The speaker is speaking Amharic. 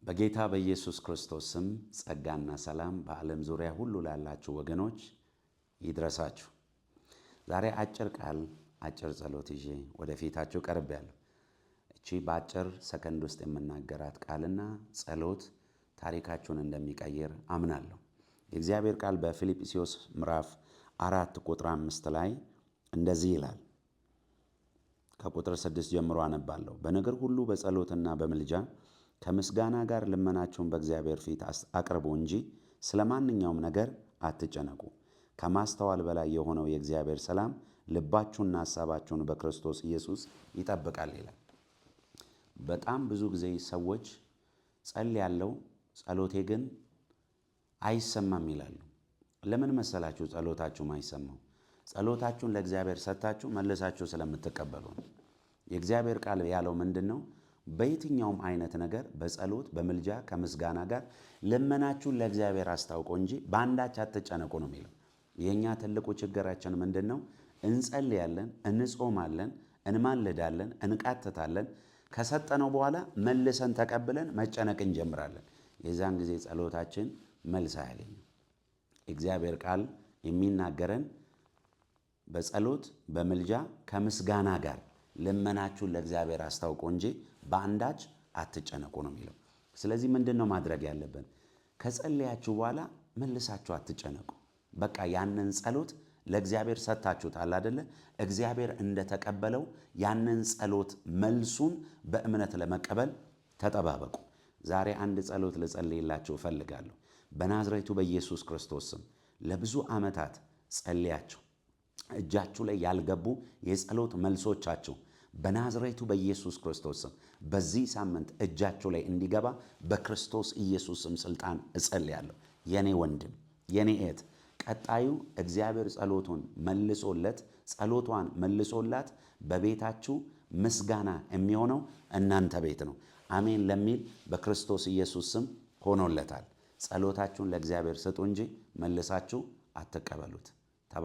በጌታ በኢየሱስ ክርስቶስ ስም ጸጋና ሰላም በዓለም ዙሪያ ሁሉ ላላችሁ ወገኖች ይድረሳችሁ። ዛሬ አጭር ቃል አጭር ጸሎት ይዤ ወደፊታችሁ ቀርቤያለሁ። እቺ በአጭር ሰከንድ ውስጥ የምናገራት ቃልና ጸሎት ታሪካችሁን እንደሚቀይር አምናለሁ። የእግዚአብሔር ቃል በፊልጵስዩስ ምዕራፍ 4 ቁጥር 5 ላይ እንደዚህ ይላል። ከቁጥር 6 ጀምሮ አነባለሁ። በነገር ሁሉ በጸሎትና በምልጃ ከምስጋና ጋር ልመናችሁን በእግዚአብሔር ፊት አቅርቡ እንጂ ስለማንኛውም ነገር አትጨነቁ። ከማስተዋል በላይ የሆነው የእግዚአብሔር ሰላም ልባችሁንና ሐሳባችሁን በክርስቶስ ኢየሱስ ይጠብቃል ይላል። በጣም ብዙ ጊዜ ሰዎች ጸልያለሁ፣ ጸሎቴ ግን አይሰማም ይላሉ። ለምን መሰላችሁ ጸሎታችሁ አይሰማው? ጸሎታችሁን ለእግዚአብሔር ሰጥታችሁ መልሳችሁ ስለምትቀበሉ ነው። የእግዚአብሔር ቃል ያለው ምንድነው? በየትኛውም አይነት ነገር በጸሎት በምልጃ ከምስጋና ጋር ልመናችሁን ለእግዚአብሔር አስታውቁ እንጂ በአንዳች አትጨነቁ ነው የሚለው። የኛ ትልቁ ችግራችን ምንድነው? እንጸልያለን፣ እንጾማለን፣ እንማልዳለን፣ እንቃትታለን። ከሰጠነው በኋላ መልሰን ተቀብለን መጨነቅ እንጀምራለን። የዛን ጊዜ ጸሎታችን መልስ አያገኝም። እግዚአብሔር ቃል የሚናገረን በጸሎት በምልጃ ከምስጋና ጋር ልመናችሁን ለእግዚአብሔር አስታውቁ እንጂ በአንዳች አትጨነቁ ነው የሚለው። ስለዚህ ምንድነው ማድረግ ያለብን? ከጸለያችሁ በኋላ መልሳችሁ አትጨነቁ። በቃ ያንን ጸሎት ለእግዚአብሔር ሰጥታችሁታል አይደለ? እግዚአብሔር እንደተቀበለው ያንን ጸሎት መልሱን በእምነት ለመቀበል ተጠባበቁ። ዛሬ አንድ ጸሎት ልጸልይላችሁ እፈልጋለሁ። በናዝሬቱ በኢየሱስ ክርስቶስ ስም ለብዙ ዓመታት ጸልያችሁ እጃችሁ ላይ ያልገቡ የጸሎት መልሶቻችሁ በናዝሬቱ በኢየሱስ ክርስቶስ ስም በዚህ ሳምንት እጃችሁ ላይ እንዲገባ በክርስቶስ ኢየሱስ ስም ስልጣን እጸልያለሁ። የኔ ወንድም የኔ እህት፣ ቀጣዩ እግዚአብሔር ጸሎቷን መልሶላት በቤታችሁ ምስጋና የሚሆነው እናንተ ቤት ነው። አሜን ለሚል በክርስቶስ ኢየሱስ ስም ሆኖለታል። ጸሎታችሁን ለእግዚአብሔር ስጡ እንጂ መልሳችሁ አትቀበሉት።